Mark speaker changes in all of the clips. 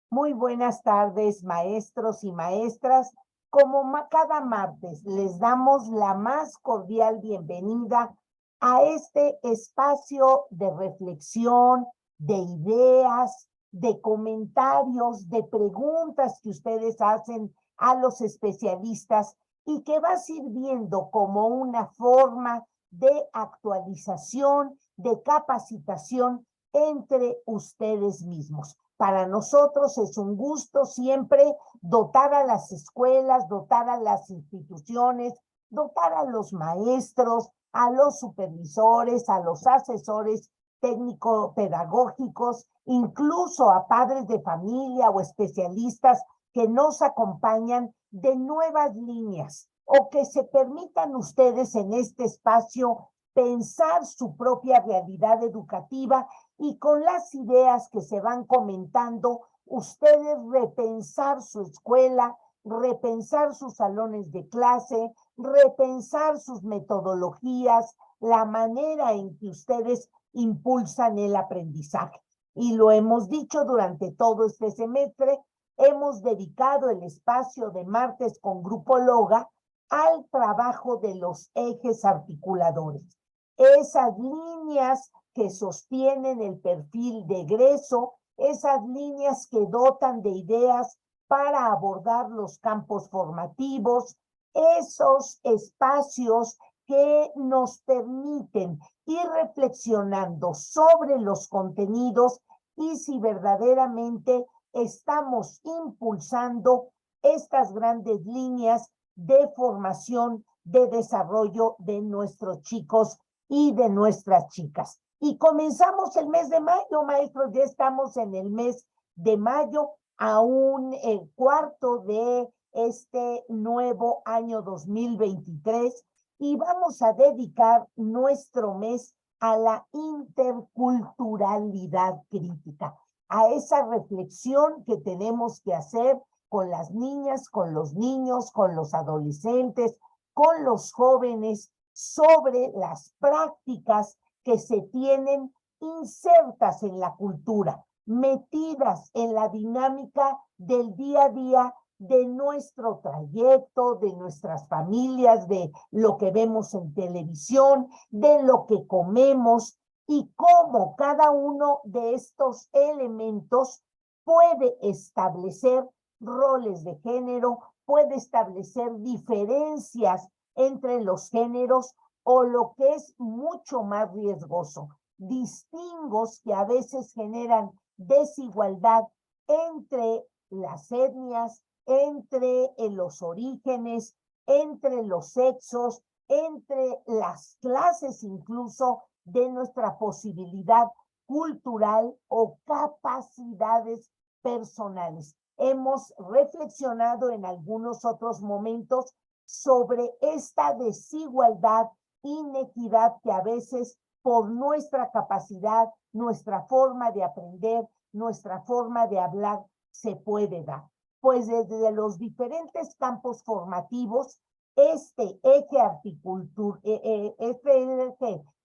Speaker 1: Muy buenas tardes, maestros y maestras. Como cada martes, les damos la más cordial bienvenida a este espacio de reflexión, de ideas, de comentarios, de preguntas que ustedes hacen a los especialistas y que va sirviendo como una forma de actualización, de capacitación entre ustedes mismos. Para nosotros es un gusto siempre dotar a las escuelas, dotar a las instituciones, dotar a los maestros, a los supervisores, a los asesores técnico-pedagógicos, incluso a padres de familia o especialistas que nos acompañan de nuevas líneas o que se permitan ustedes en este espacio pensar su propia realidad educativa y con las ideas que se van comentando, ustedes repensar su escuela, repensar sus salones de clase, repensar sus metodologías, la manera en que ustedes impulsan el aprendizaje. Y lo hemos dicho durante todo este semestre, hemos dedicado el espacio de martes con Grupo Loga al trabajo de los ejes articuladores. Esas líneas que sostienen el perfil de egreso, esas líneas que dotan de ideas para abordar los campos formativos, esos espacios que nos permiten ir reflexionando sobre los contenidos y si verdaderamente estamos impulsando estas grandes líneas de formación, de desarrollo de nuestros chicos y de nuestras chicas. Y comenzamos el mes de mayo, maestros, ya estamos en el mes de mayo, aún el cuarto de este nuevo año 2023, y vamos a dedicar nuestro mes a la interculturalidad crítica, a esa reflexión que tenemos que hacer con las niñas, con los niños, con los adolescentes, con los jóvenes, sobre las prácticas que se tienen insertas en la cultura, metidas en la dinámica del día a día de nuestro trayecto, de nuestras familias, de lo que vemos en televisión, de lo que comemos y cómo cada uno de estos elementos puede establecer roles de género, puede establecer diferencias entre los géneros o lo que es mucho más riesgoso, distingos que a veces generan desigualdad entre las etnias, entre los orígenes, entre los sexos, entre las clases incluso de nuestra posibilidad cultural o capacidades personales. Hemos reflexionado en algunos otros momentos sobre esta desigualdad, inequidad que a veces por nuestra capacidad, nuestra forma de aprender, nuestra forma de hablar, se puede dar. Pues desde los diferentes campos formativos, este eje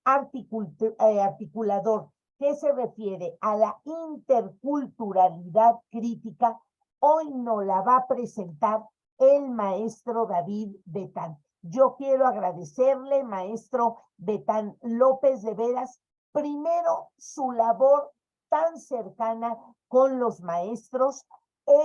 Speaker 1: articulador que se refiere a la interculturalidad crítica, hoy nos la va a presentar el maestro David Betán. Yo quiero agradecerle, maestro Betán López, de veras, primero su labor tan cercana con los maestros,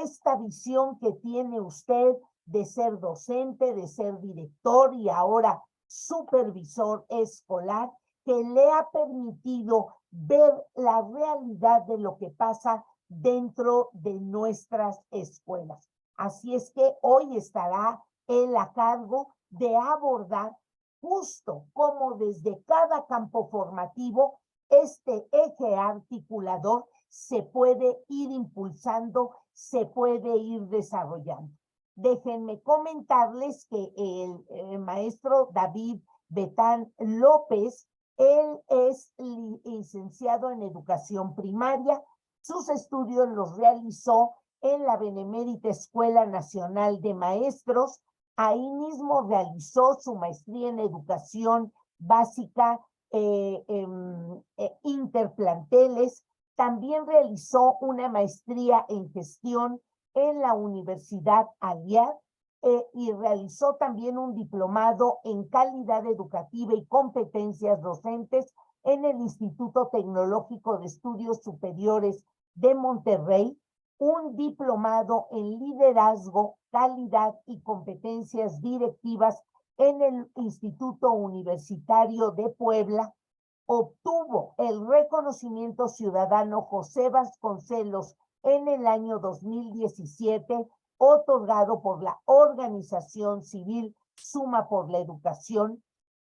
Speaker 1: esta visión que tiene usted de ser docente, de ser director y ahora supervisor escolar, que le ha permitido ver la realidad de lo que pasa dentro de nuestras escuelas. Así es que hoy estará él a cargo de abordar justo como desde cada campo formativo este eje articulador se puede ir impulsando, se puede ir desarrollando. Déjenme comentarles que el maestro David Betán López, él es licenciado en educación primaria, sus estudios los realizó en la Benemérita Escuela Nacional de Maestros. Ahí mismo realizó su maestría en educación básica interplanteles. También realizó una maestría en gestión en la Universidad Aliad y realizó también un diplomado en calidad educativa y competencias docentes en el Instituto Tecnológico de Estudios Superiores de Monterrey, un diplomado en liderazgo, calidad y competencias directivas en el Instituto Universitario de Puebla. Obtuvo el reconocimiento ciudadano José Vasconcelos en el año 2017, otorgado por la organización civil Suma por la Educación.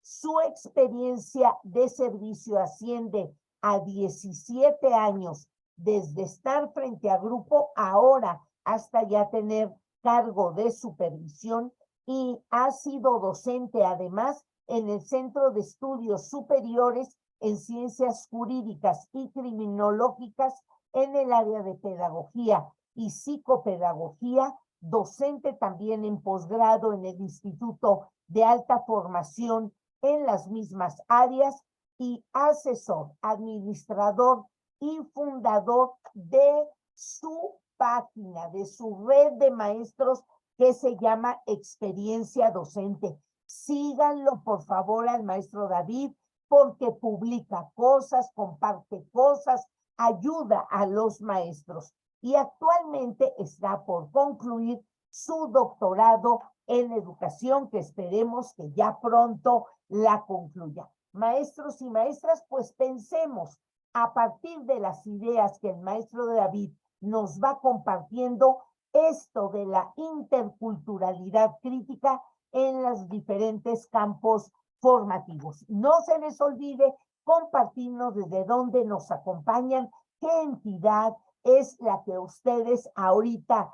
Speaker 1: Su experiencia de servicio asciende a 17 años, desde estar frente a grupo ahora hasta ya tener cargo de supervisión, y ha sido docente además en el Centro de Estudios Superiores en Ciencias Jurídicas y Criminológicas en el área de pedagogía y psicopedagogía, docente también en posgrado en el Instituto de Alta Formación en las mismas áreas, y asesor, administrador y fundador de su página, de su red de maestros que se llama Experiencia Docente. Síganlo, por favor, al maestro David, porque publica cosas, comparte cosas, ayuda a los maestros. Y actualmente está por concluir su doctorado en educación, que esperemos que ya pronto la concluya. Maestros y maestras, pues pensemos a partir de las ideas que el maestro David nos va compartiendo, esto de la interculturalidad crítica en los diferentes campos formativos. No se les olvide compartirnos desde dónde nos acompañan, qué entidad es la que ustedes ahorita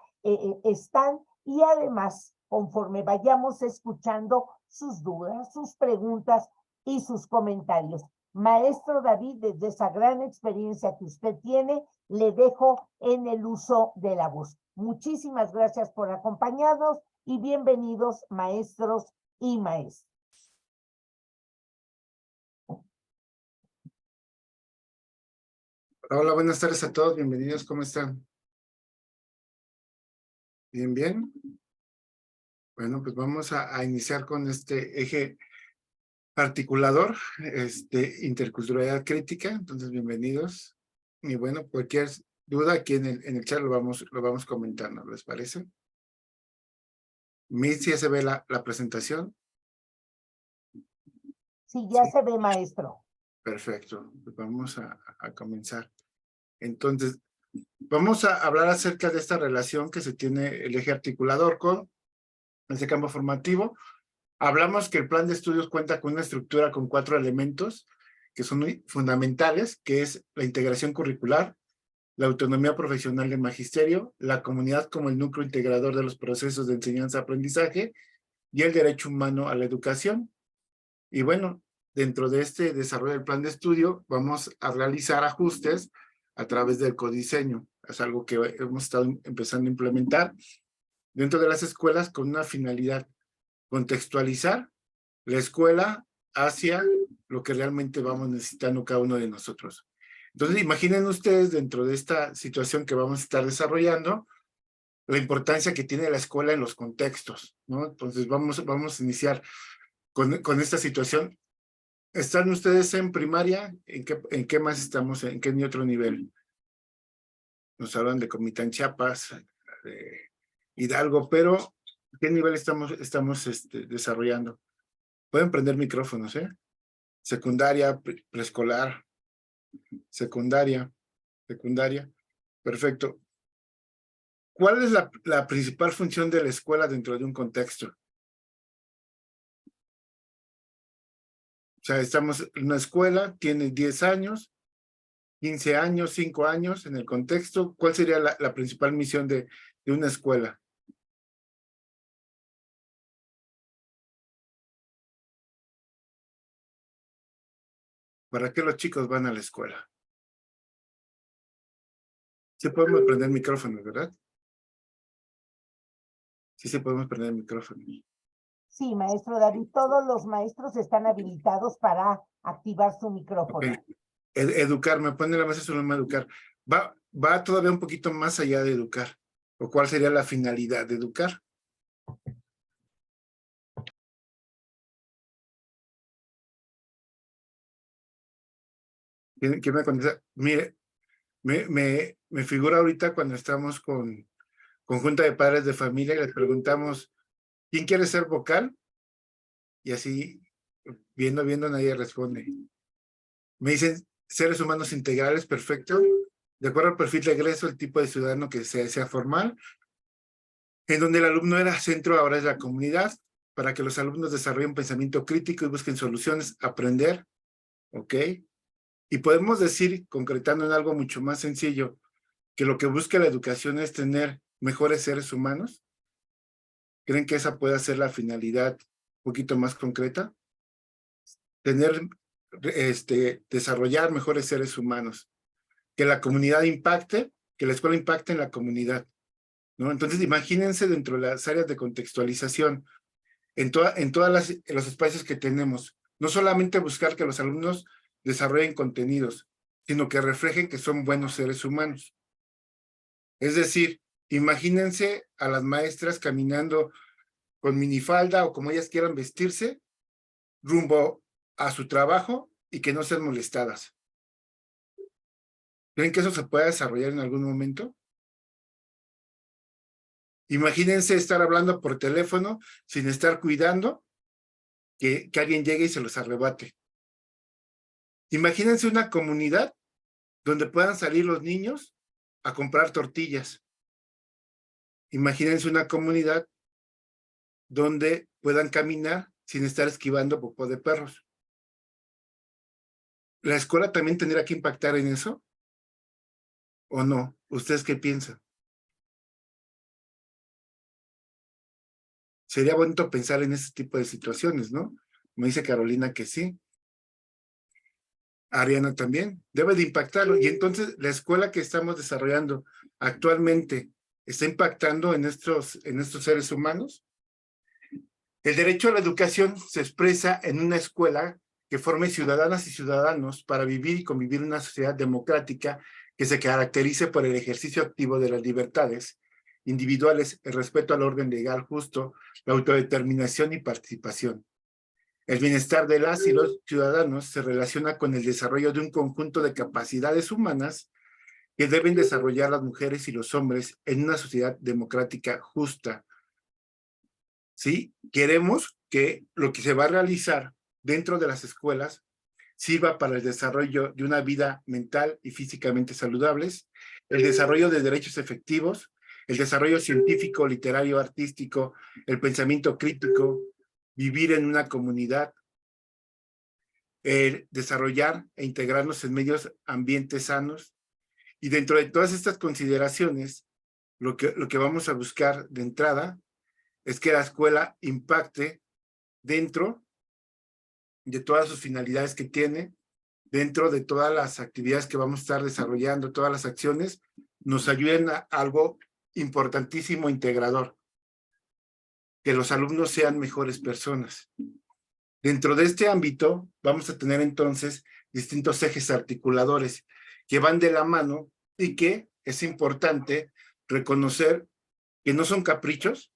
Speaker 1: están, y además, conforme vayamos escuchando sus dudas, sus preguntas y sus comentarios. Maestro David, desde esa gran experiencia que usted tiene, le dejo en el uso de la voz. Muchísimas gracias por acompañarnos y bienvenidos, maestros y maestras.
Speaker 2: Hola, buenas tardes a todos, bienvenidos, ¿cómo están? Bien, bien. Bueno, pues vamos a iniciar con este eje articulador, interculturalidad crítica. Entonces, bienvenidos. Y bueno, cualquier duda aquí en el chat lo vamos comentando, ¿les parece? ¿Sí se ve la presentación?
Speaker 1: Sí, ya se ve, maestro.
Speaker 2: Perfecto, pues vamos a comenzar. Entonces, vamos a hablar acerca de esta relación que se tiene el eje articulador con ese campo formativo. Hablamos que el plan de estudios cuenta con una estructura con 4 elementos que son muy fundamentales, que es la integración curricular, la autonomía profesional del magisterio, la comunidad como el núcleo integrador de los procesos de enseñanza-aprendizaje y el derecho humano a la educación. Y bueno, dentro de este desarrollo del plan de estudio vamos a realizar ajustes a través del codiseño. Es algo que hemos estado empezando a implementar dentro de las escuelas con una finalidad: contextualizar la escuela hacia lo que realmente vamos necesitando cada uno de nosotros. Entonces, imaginen ustedes, dentro de esta situación que vamos a estar desarrollando, la importancia que tiene la escuela en los contextos, ¿no? Entonces, vamos a iniciar con esta situación. ¿Están ustedes en primaria? ¿En qué más estamos? ¿En qué otro nivel? Nos hablan de Comitán Chiapas, de Hidalgo, pero ¿qué nivel estamos desarrollando? Pueden prender micrófonos, ¿eh? Secundaria, preescolar, secundaria. Perfecto. ¿Cuál es la principal función de la escuela dentro de un contexto? O sea, estamos en una escuela, tiene 10 años, 15 años, 5 años en el contexto. ¿Cuál sería la principal misión de una escuela? ¿Para qué los chicos van a la escuela? Sí podemos prender micrófonos, ¿verdad? Sí podemos prender micrófonos.
Speaker 1: Sí, maestro David, todos los maestros están habilitados para activar su micrófono.
Speaker 2: Okay. Educar, me pone la base sobre educar. Va todavía un poquito más allá de educar. ¿O cuál sería la finalidad de educar? ¿Quién me contesta? Mire, me figura ahorita cuando estamos con junta de padres de familia y les preguntamos, ¿quién quiere ser vocal? Y así, viendo, nadie responde. Me dicen, seres humanos integrales, perfecto. De acuerdo al perfil de egreso, el tipo de ciudadano que sea formal, en donde el alumno era centro, ahora es la comunidad, para que los alumnos desarrollen un pensamiento crítico y busquen soluciones, aprender, ¿ok? Y podemos decir, concretando en algo mucho más sencillo, que lo que busca la educación es tener mejores seres humanos. ¿Creen que esa pueda ser la finalidad un poquito más concreta? Tener, desarrollar mejores seres humanos, que la comunidad impacte, que la escuela impacte en la comunidad, ¿no? Entonces, imagínense dentro de las áreas de contextualización, en todos los espacios que tenemos, no solamente buscar que los alumnos desarrollen contenidos, sino que reflejen que son buenos seres humanos. Es decir, imagínense a las maestras caminando con minifalda o como ellas quieran vestirse, rumbo a su trabajo y que no sean molestadas. ¿Creen que eso se pueda desarrollar en algún momento? Imagínense estar hablando por teléfono sin estar cuidando que alguien llegue y se los arrebate. Imagínense una comunidad donde puedan salir los niños a comprar tortillas. Imagínense una comunidad donde puedan caminar sin estar esquivando popó de perros. ¿La escuela también tendría que impactar en eso? ¿O no? ¿Ustedes qué piensan? Sería bonito pensar en ese tipo de situaciones, ¿no? Me dice Carolina que sí. Ariana también. Debe de impactarlo. Y entonces, la escuela que estamos desarrollando actualmente está impactando en estos seres humanos. El derecho a la educación se expresa en una escuela que forme ciudadanas y ciudadanos para vivir y convivir en una sociedad democrática que se caracterice por el ejercicio activo de las libertades individuales, el respeto al orden legal justo, la autodeterminación y participación. El bienestar de las y los ciudadanos se relaciona con el desarrollo de un conjunto de capacidades humanas que deben desarrollar las mujeres y los hombres en una sociedad democrática justa. ¿Sí? Queremos que lo que se va a realizar dentro de las escuelas sirva para el desarrollo de una vida mental y físicamente saludables, el desarrollo de derechos efectivos, el desarrollo científico, literario, artístico, el pensamiento crítico, vivir en una comunidad, desarrollar e integrarnos en medios ambientes sanos. Y dentro de todas estas consideraciones, lo que vamos a buscar de entrada es que la escuela impacte dentro de todas sus finalidades que tiene, dentro de todas las actividades que vamos a estar desarrollando, todas las acciones, nos ayuden a algo importantísimo, integrador, que los alumnos sean mejores personas. Dentro de este ámbito, vamos a tener entonces distintos ejes articuladores que van de la mano y que es importante reconocer que no son caprichos.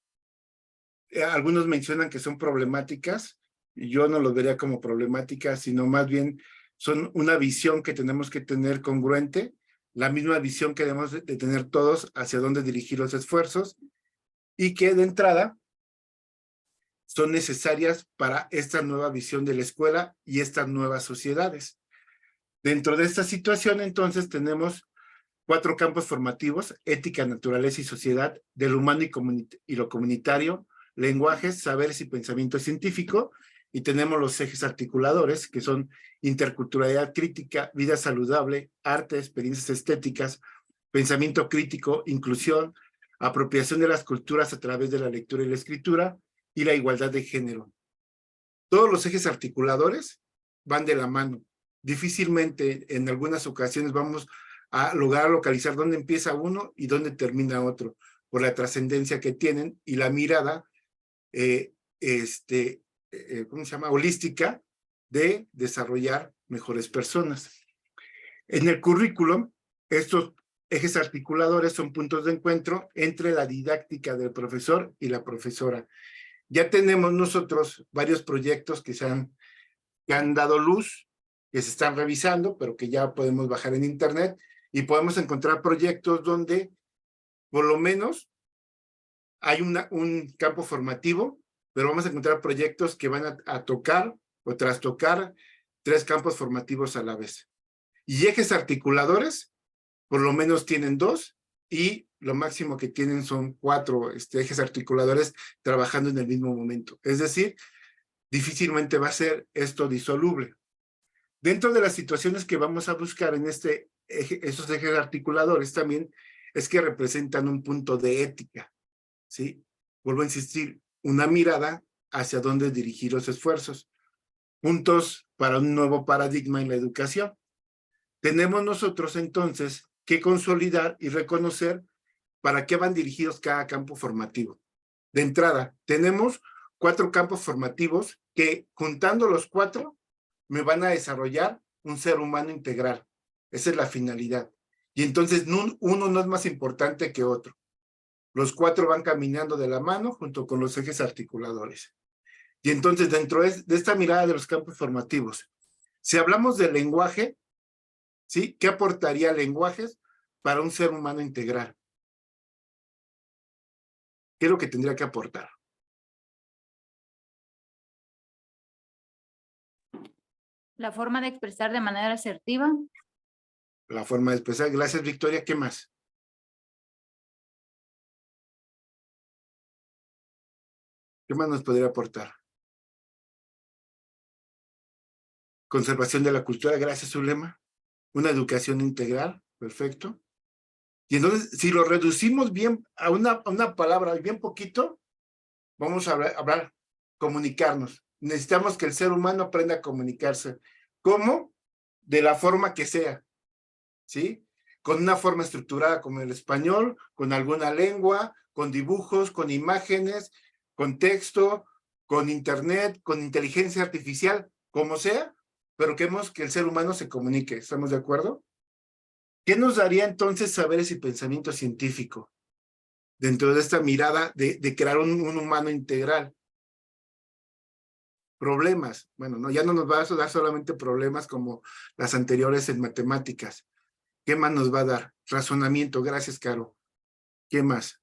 Speaker 2: Algunos mencionan que son problemáticas, y yo no los vería como problemáticas, sino más bien son una visión que tenemos que tener congruente, la misma visión que debemos de tener todos hacia dónde dirigir los esfuerzos, y que de entrada son necesarias para esta nueva visión de la escuela y estas nuevas sociedades. Dentro de esta situación, entonces, tenemos 4 campos formativos: ética, naturaleza y sociedad, del humano y lo comunitario, lenguajes, saberes y pensamiento científico, y tenemos los ejes articuladores, que son interculturalidad crítica, vida saludable, arte, experiencias estéticas, pensamiento crítico, inclusión, apropiación de las culturas a través de la lectura y la escritura, y la igualdad de género. Todos los ejes articuladores van de la mano. Difícilmente en algunas ocasiones vamos a lograr localizar dónde empieza uno y dónde termina otro, por la trascendencia que tienen y la mirada ¿cómo se llama? Holística de desarrollar mejores personas. En el currículum, estos ejes articuladores son puntos de encuentro entre la didáctica del profesor y la profesora. Ya tenemos nosotros varios proyectos que han dado luz, que se están revisando, pero que ya podemos bajar en internet y podemos encontrar proyectos donde por lo menos hay un campo formativo, pero vamos a encontrar proyectos que van a tocar o trastocar 3 campos formativos a la vez. Y ejes articuladores, por lo menos tienen 2, y lo máximo que tienen son 4 ejes articuladores trabajando en el mismo momento. Es decir, difícilmente va a ser esto disoluble. Dentro de las situaciones que vamos a buscar en esos ejes articuladores también es que representan un punto de ética, ¿sí? Vuelvo a insistir, una mirada hacia dónde dirigir los esfuerzos. Puntos para un nuevo paradigma en la educación. Tenemos nosotros entonces que consolidar y reconocer para qué van dirigidos cada campo formativo. De entrada, tenemos 4 campos formativos que, juntando los 4, me van a desarrollar un ser humano integral. Esa es la finalidad. Y entonces uno no es más importante que otro. Los 4 van caminando de la mano junto con los ejes articuladores. Y entonces, dentro de esta mirada de los campos formativos, si hablamos del lenguaje, ¿sí? ¿Qué aportaría lenguajes para un ser humano integral? ¿Qué es lo que tendría que aportar?
Speaker 3: La forma de expresar de manera asertiva.
Speaker 2: La forma de expresar. Gracias, Victoria. ¿Qué más? ¿Qué más nos podría aportar? Conservación de la cultura. Gracias, Zulema. Una educación integral. Perfecto. Y entonces, si lo reducimos bien a una palabra, bien poquito, vamos a hablar, comunicarnos. Necesitamos que el ser humano aprenda a comunicarse. ¿Cómo? De la forma que sea, ¿sí? Con una forma estructurada como el español, con alguna lengua, con dibujos, con imágenes, con texto, con internet, con inteligencia artificial, como sea, pero queremos que el ser humano se comunique. ¿Estamos de acuerdo? ¿Qué nos daría entonces saberes y pensamiento científico dentro de esta mirada de crear un humano integral? Problemas. Bueno, no, ya no nos va a dar solamente problemas como las anteriores en matemáticas. ¿Qué más nos va a dar? Razonamiento. Gracias, Caro. ¿Qué más?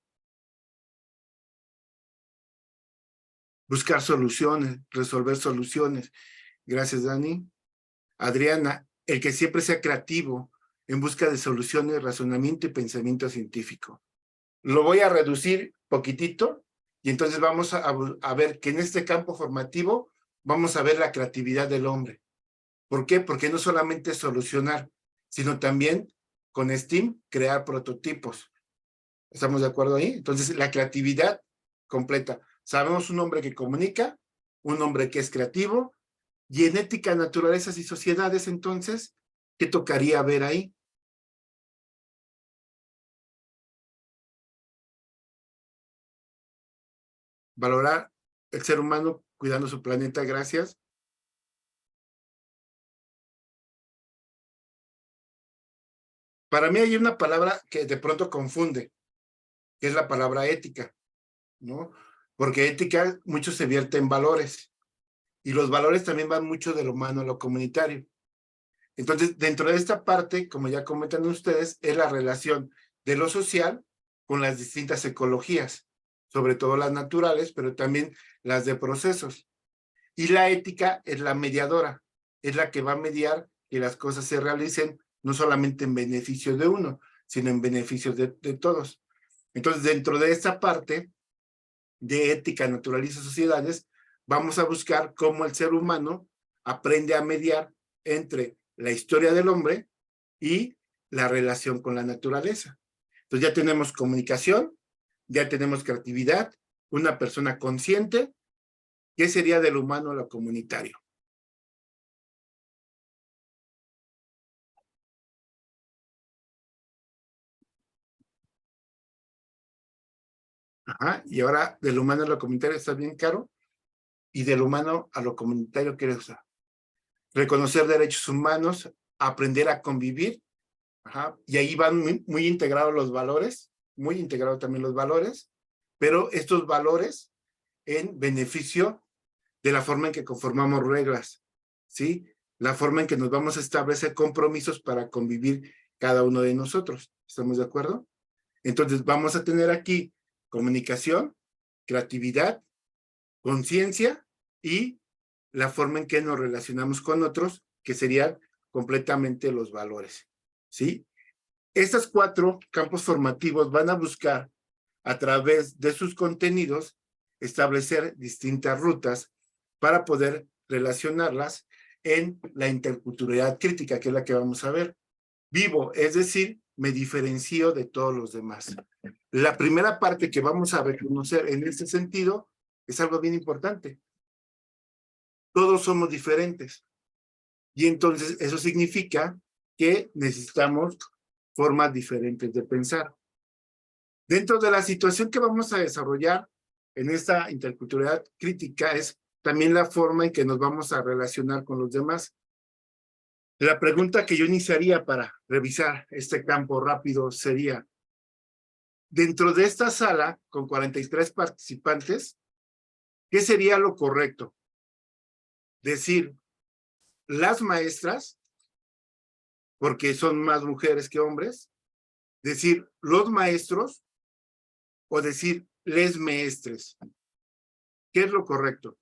Speaker 2: Buscar soluciones, resolver soluciones. Gracias, Dani. Adriana, el que siempre sea creativo en busca de soluciones, razonamiento y pensamiento científico. Lo voy a reducir poquitito y entonces vamos a ver que en este campo formativo vamos a ver la creatividad del hombre. ¿Por qué? Porque no solamente es solucionar, sino también con STEAM crear prototipos. ¿Estamos de acuerdo ahí? Entonces, la creatividad completa. Sabemos un hombre que comunica, un hombre que es creativo, y en ética, naturalezas y sociedades, entonces, ¿qué tocaría ver ahí? Valorar el ser humano cuidando su planeta, gracias. Para mí hay una palabra que de pronto confunde, que es la palabra ética, ¿no? Porque ética mucho se vierte en valores, y los valores también van mucho de lo humano a lo comunitario. Entonces, dentro de esta parte, como ya comentan ustedes, es la relación de lo social con las distintas ecologías, sobre todo las naturales, pero también las de procesos. Y la ética es la mediadora, es la que va a mediar que las cosas se realicen no solamente en beneficio de uno, sino en beneficio de todos. Entonces, dentro de esta parte de ética, naturaleza, sociedades, vamos a buscar cómo el ser humano aprende a mediar entre la historia del hombre y la relación con la naturaleza. Entonces ya tenemos comunicación, ya tenemos creatividad, una persona consciente. ¿Qué sería del humano a lo comunitario? Ajá, y ahora del humano a lo comunitario está bien, Caro. Y del humano a lo comunitario, ¿qué es? Reconocer derechos humanos aprender a convivir. Ajá, y ahí van muy integrados los valores, muy integrados también los valores, pero estos valores en beneficio de la forma en que conformamos reglas, ¿sí? La forma en que nos vamos a establecer compromisos para convivir cada uno de nosotros. ¿Estamos de acuerdo? Entonces vamos a tener aquí comunicación, creatividad, conciencia y la forma en que nos relacionamos con otros, que serían completamente los valores, ¿sí? Estos 4 campos formativos van a buscar, a través de sus contenidos, establecer distintas rutas para poder relacionarlas en la interculturalidad crítica, que es la que vamos a ver. Vivo, es decir, me diferencio de todos los demás. La primera parte que vamos a reconocer en este sentido es algo bien importante. Todos somos diferentes. Y entonces eso significa que necesitamos formas diferentes de pensar. Dentro de la situación que vamos a desarrollar en esta interculturalidad crítica es también la forma en que nos vamos a relacionar con los demás. La pregunta que yo iniciaría para revisar este campo rápido sería, dentro de esta sala con 43 participantes, ¿qué sería lo correcto? Decir, las maestras, porque son más mujeres que hombres, decir, los maestros, o decir, les maestres. ¿Qué es lo correcto?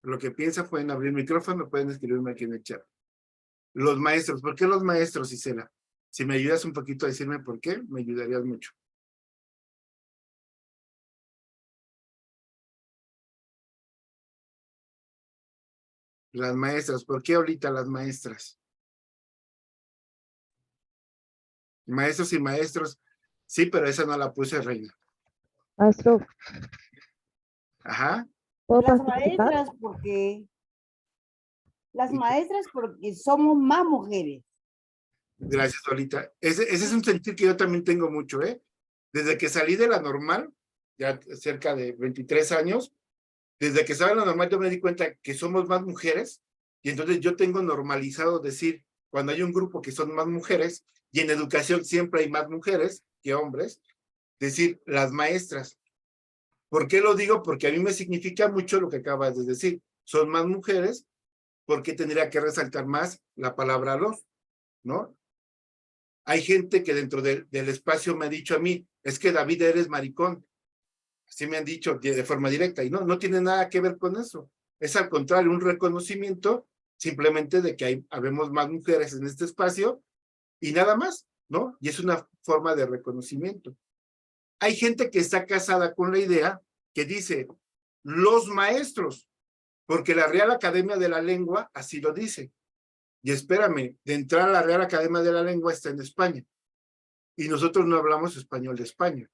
Speaker 2: Lo que piensa, pueden abrir el micrófono, pueden escribirme aquí en el chat. Los maestros, ¿por qué los maestros, Isela? Si me ayudas un poquito a decirme por qué, me ayudarías mucho. Las maestras, ¿por qué ahorita las maestras? Maestros y maestros, sí, pero esa no la puse, Reina.
Speaker 4: Maestro,
Speaker 2: Ajá.
Speaker 4: ¿puedo
Speaker 5: Las
Speaker 4: participar?
Speaker 5: maestras porque somos más mujeres.
Speaker 2: Gracias, Lolita. Ese es un sentir que yo también tengo mucho, ¿eh? Desde que salí de la normal, ya cerca de 23 años, desde que salí de la normal yo me di cuenta que somos más mujeres, y entonces yo tengo normalizado decir, cuando hay un grupo que son más mujeres, y en educación siempre hay más mujeres que hombres, decir las maestras. ¿Por qué lo digo? Porque a mí me significa mucho lo que acabas de decir. Son más mujeres, ¿por qué tendría que resaltar más la palabra los? ¿No? Hay gente que dentro del espacio me ha dicho a mí, es que David eres maricón. Así me han dicho de forma directa, y no tiene nada que ver con eso. Es al contrario, un reconocimiento simplemente de que habemos más mujeres en este espacio y nada más, ¿no? Y es una forma de reconocimiento. Hay gente que está casada con la idea que dice, los maestros, porque la Real Academia de la Lengua así lo dice. Y espérame, de entrar a la Real Academia de la Lengua está en España. Y nosotros no hablamos español de España.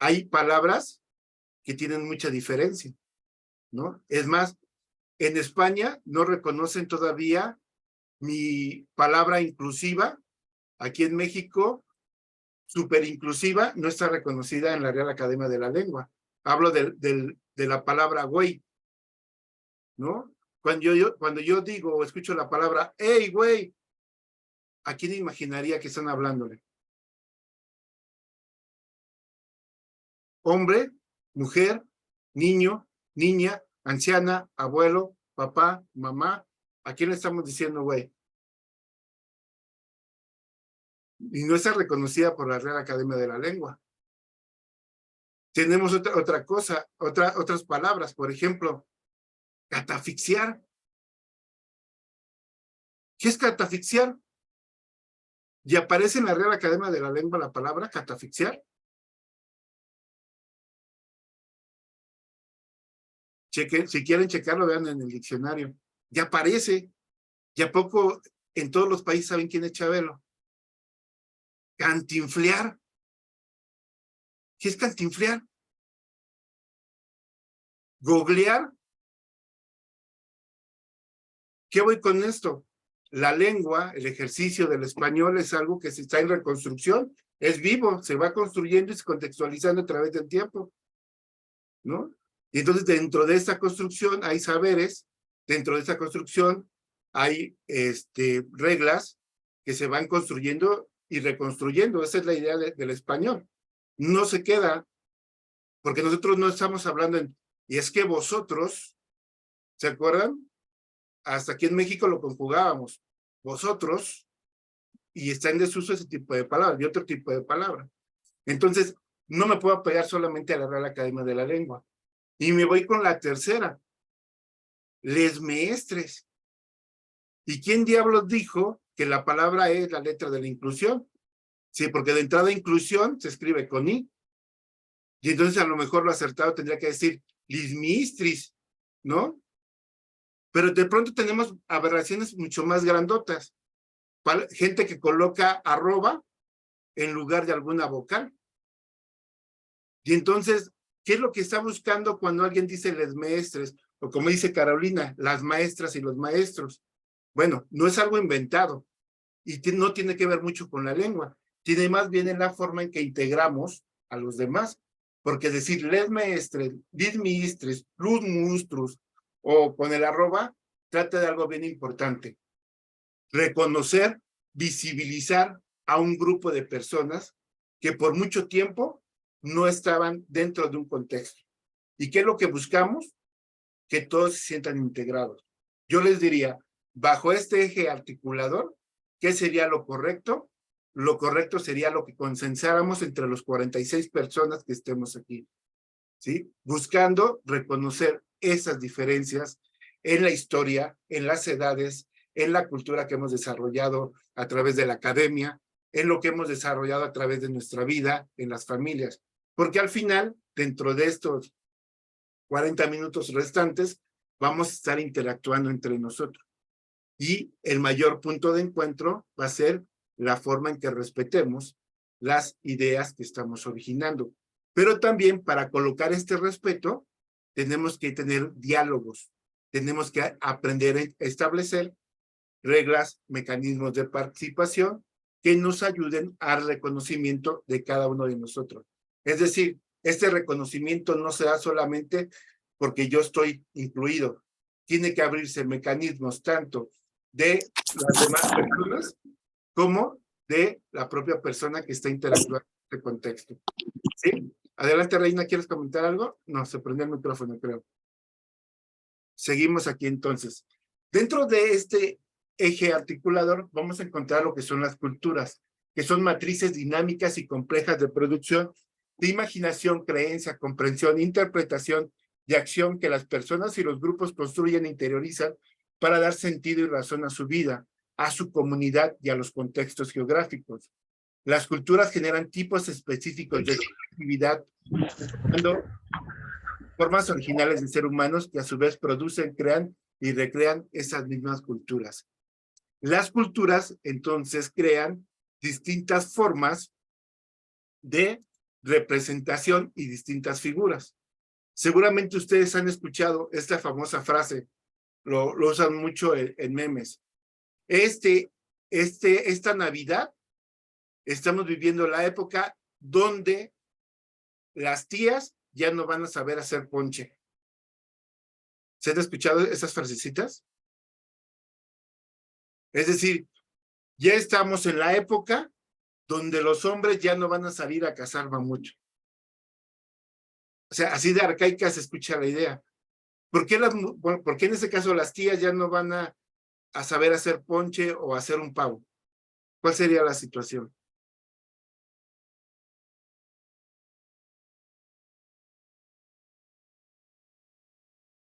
Speaker 2: Hay palabras que tienen mucha diferencia, ¿no? Es más, en España no reconocen todavía mi palabra inclusiva. Aquí en México, superinclusiva, no está reconocida en la Real Academia de la Lengua. Hablo de la palabra güey, ¿no? Cuando yo digo o escucho la palabra, hey, güey, ¿a quién imaginaría que están hablándole? Hombre, mujer, niño, niña, anciana, abuelo, papá, mamá. ¿A quién le estamos diciendo, güey? Y no está reconocida por la Real Academia de la Lengua. Tenemos otra cosa, otras palabras, por ejemplo, catafixiar. ¿Qué es catafixiar? Y aparece en la Real Academia de la Lengua la palabra catafixiar. Chequen, si quieren checarlo, vean en el diccionario. Ya aparece. ¿Ya poco en todos los países saben quién es Chabelo? Cantinflear. ¿Qué es cantinflear? Googlear. ¿Qué voy con esto? La lengua, el ejercicio del español es algo que se está en reconstrucción, es vivo, se va construyendo y se contextualizando a través del tiempo, ¿no? Y entonces dentro de esta construcción hay saberes, dentro de esta construcción hay reglas que se van construyendo y reconstruyendo. Esa es la idea del español. No se queda, porque nosotros no estamos hablando y es que vosotros, ¿se acuerdan? Hasta aquí en México lo conjugábamos, vosotros, y está en desuso ese tipo de palabras y otro tipo de palabras. Entonces, no me puedo apegar solamente a la Real Academia de la Lengua. Y me voy con la tercera, les maestres. ¿Y quién diablos dijo que la palabra es la letra de la inclusión? Sí, porque de entrada inclusión se escribe con I. Y entonces a lo mejor lo acertado tendría que decir lismistris, ¿no? Pero de pronto tenemos aberraciones mucho más grandotas. Gente que coloca arroba en lugar de alguna vocal. Y entonces, ¿qué es lo que está buscando cuando alguien dice les maestres? O como dice Carolina, las maestras y los maestros. Bueno, no es algo inventado y no tiene que ver mucho con la lengua. Tiene más bien en la forma en que integramos a los demás. Porque decir les maestres, dis ministres, plus monstruos o con el arroba, trata de algo bien importante. Reconocer, visibilizar a un grupo de personas que por mucho tiempo no estaban dentro de un contexto. ¿Y qué es lo que buscamos? Que todos se sientan integrados. Yo les diría, bajo este eje articulador, ¿qué sería lo correcto? Lo correcto sería lo que consensáramos entre los 46 personas que estemos aquí, ¿sí? Buscando reconocer esas diferencias en la historia, en las edades, en la cultura que hemos desarrollado a través de la academia, en lo que hemos desarrollado a través de nuestra vida, en las familias. Porque al final, dentro de estos 40 minutos restantes, vamos a estar interactuando entre nosotros. Y el mayor punto de encuentro va a ser la forma en que respetemos las ideas que estamos originando. Pero también para colocar este respeto, tenemos que tener diálogos, tenemos que aprender a establecer reglas, mecanismos de participación que nos ayuden al reconocimiento de cada uno de nosotros. Es decir, este reconocimiento no se da solamente porque yo estoy incluido. Tiene que abrirse mecanismos tanto de las demás personas como de la propia persona que está interactuando en este contexto. ¿Sí? Adelante, Reina, ¿quieres comentar algo? No, se prendió el micrófono, creo. Seguimos aquí entonces. Dentro de este eje articulador vamos a encontrar lo que son las culturas, que son matrices dinámicas y complejas de producción, de imaginación, creencia, comprensión, interpretación y acción que las personas y los grupos construyen e interiorizan para dar sentido y razón a su vida, a su comunidad y a los contextos geográficos. Las culturas generan tipos específicos de actividad, formas originales de ser humanos que a su vez producen, crean y recrean esas mismas culturas. Las culturas entonces crean distintas formas de representación y distintas figuras. Seguramente ustedes han escuchado esta famosa frase, lo usan mucho en memes. Esta Navidad estamos viviendo la época donde las tías ya no van a saber hacer ponche. ¿Se han escuchado esas frasecitas? Es decir, ya estamos en la época donde los hombres ya no van a salir a cazar mamucho. O sea, así de arcaica se escucha la idea. ¿Por qué en ese caso las tías ya no van a saber hacer ponche o hacer un pavo? ¿Cuál sería la situación?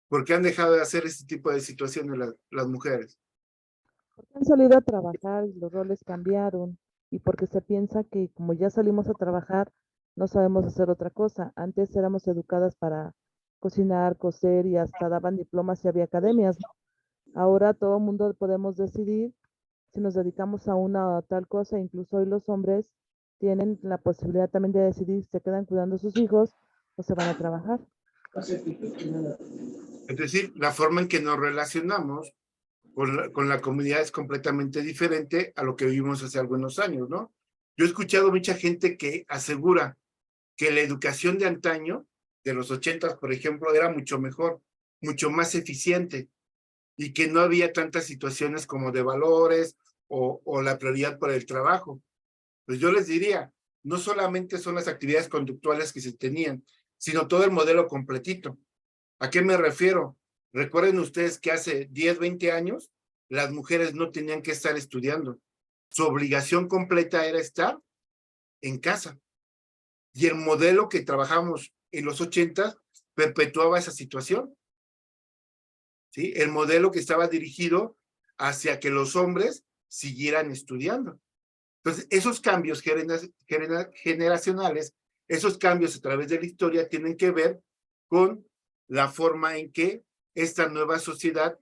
Speaker 2: ¿Por qué han dejado de hacer este tipo de situaciones las mujeres?
Speaker 4: Porque han salido a trabajar y los roles cambiaron y porque se piensa que como ya salimos a trabajar, no sabemos hacer otra cosa. Antes éramos educadas para cocinar, coser y hasta daban diplomas y había academias, ¿no? Ahora todo el mundo podemos decidir si nos dedicamos a una o tal cosa, incluso hoy los hombres tienen la posibilidad también de decidir si se quedan cuidando a sus hijos o se van a trabajar.
Speaker 2: Es decir, la forma en que nos relacionamos con la comunidad es completamente diferente a lo que vivimos hace algunos años, ¿no? Yo he escuchado mucha gente que asegura que la educación de antaño de los 80, por ejemplo, era mucho mejor, mucho más eficiente, y que no había tantas situaciones como de valores o la prioridad por el trabajo. Pues yo les diría, no solamente son las actividades conductuales que se tenían, sino todo el modelo completito. ¿A qué me refiero? Recuerden ustedes que hace 10, 20 años, las mujeres no tenían que estar estudiando. Su obligación completa era estar en casa. Y el modelo que trabajamos en los 80 perpetuaba esa situación. ¿Sí? El modelo que estaba dirigido hacia que los hombres siguieran estudiando. Entonces, esos cambios generacionales, esos cambios a través de la historia tienen que ver con la forma en que esta nueva sociedad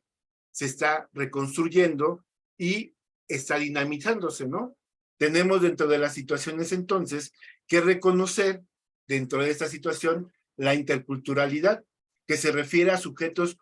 Speaker 2: se está reconstruyendo y está dinamizándose, ¿no? Tenemos dentro de las situaciones entonces que reconocer dentro de esta situación la interculturalidad, que se refiere a sujetos,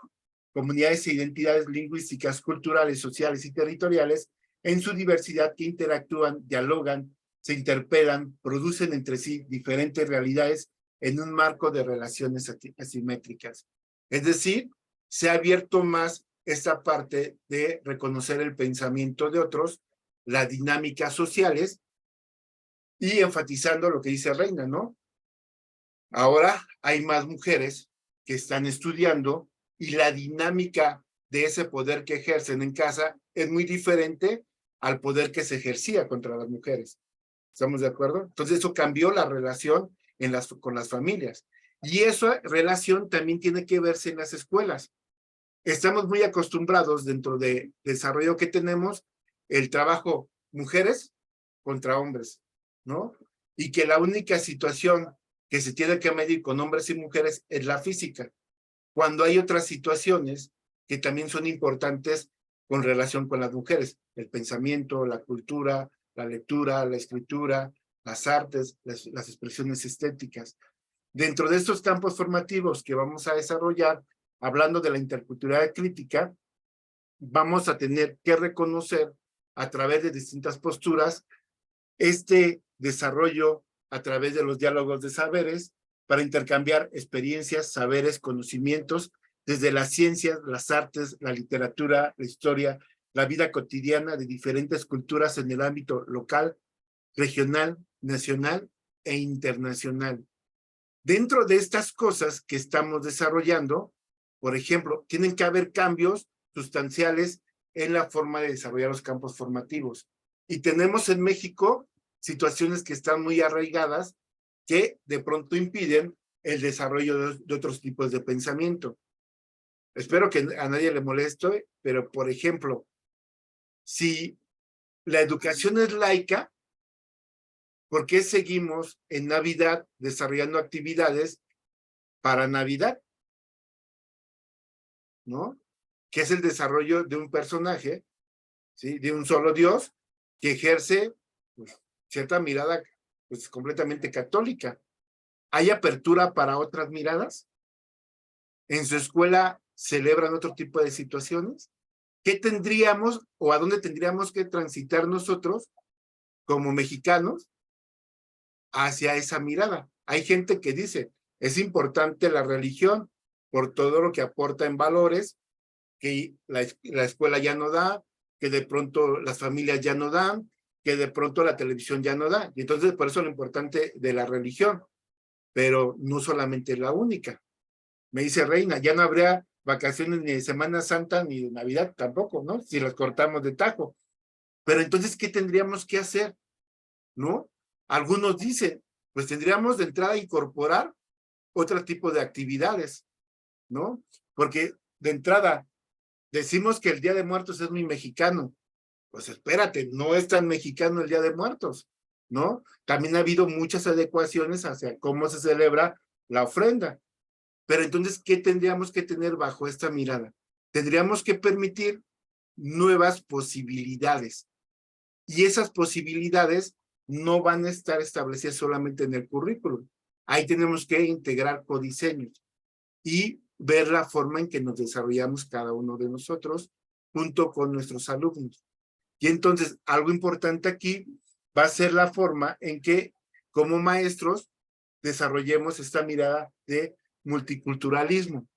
Speaker 2: comunidades e identidades lingüísticas, culturales, sociales y territoriales en su diversidad que interactúan, dialogan, se interpelan, producen entre sí diferentes realidades en un marco de relaciones asimétricas. Es decir, se ha abierto más esta parte de reconocer el pensamiento de otros, las dinámicas sociales y enfatizando lo que dice Reina, ¿no? Ahora hay más mujeres que están estudiando y la dinámica de ese poder que ejercen en casa es muy diferente al poder que se ejercía contra las mujeres. ¿Estamos de acuerdo? Entonces eso cambió la relación con las familias. Y esa relación también tiene que verse en las escuelas. Estamos muy acostumbrados dentro del desarrollo que tenemos, el trabajo mujeres contra hombres, ¿no? Y que la única situación que se tiene que medir con hombres y mujeres es la física, cuando hay otras situaciones que también son importantes con relación con las mujeres, el pensamiento, la cultura, la lectura, la escritura, las artes, las expresiones estéticas. Dentro de estos campos formativos que vamos a desarrollar, hablando de la interculturalidad crítica, vamos a tener que reconocer a través de distintas posturas este desarrollo a través de los diálogos de saberes para intercambiar experiencias, saberes, conocimientos desde las ciencias, las artes, la literatura, la historia, la vida cotidiana de diferentes culturas en el ámbito local, regional, nacional e internacional. Dentro de estas cosas que estamos desarrollando, por ejemplo, tienen que haber cambios sustanciales en la forma de desarrollar los campos formativos. Y tenemos en México situaciones que están muy arraigadas que de pronto impiden el desarrollo de otros tipos de pensamiento. Espero que a nadie le moleste, pero por ejemplo, si la educación es laica, ¿por qué seguimos en Navidad desarrollando actividades para Navidad? ¿No? Que es el desarrollo de un personaje, ¿sí? De un solo Dios que ejerce pues, cierta mirada pues, completamente católica. ¿Hay apertura para otras miradas? ¿En su escuela celebran otro tipo de situaciones? ¿Qué tendríamos o a dónde tendríamos que transitar nosotros como mexicanos hacia esa mirada? Hay gente que dice, es importante la religión por todo lo que aporta en valores, que la escuela ya no da, que de pronto las familias ya no dan, que de pronto la televisión ya no da. Y entonces por eso lo importante de la religión, pero no solamente la única. Me dice Reina, ya no habría vacaciones ni de Semana Santa ni de Navidad tampoco, ¿no? Si las cortamos de tajo. Pero entonces, ¿qué tendríamos que hacer? ¿No? Algunos dicen, pues tendríamos de entrada a incorporar otro tipo de actividades, ¿no? Porque de entrada decimos que el Día de Muertos es muy mexicano. Pues espérate, no es tan mexicano el Día de Muertos, ¿no? También ha habido muchas adecuaciones hacia cómo se celebra la ofrenda. Pero entonces, ¿qué tendríamos que tener bajo esta mirada? Tendríamos que permitir nuevas posibilidades. Y esas posibilidades no van a estar establecidas solamente en el currículum. Ahí tenemos que integrar codiseños y ver la forma en que nos desarrollamos cada uno de nosotros junto con nuestros alumnos. Y entonces, algo importante aquí va a ser la forma en que, como maestros, desarrollemos esta mirada de multiculturalismo.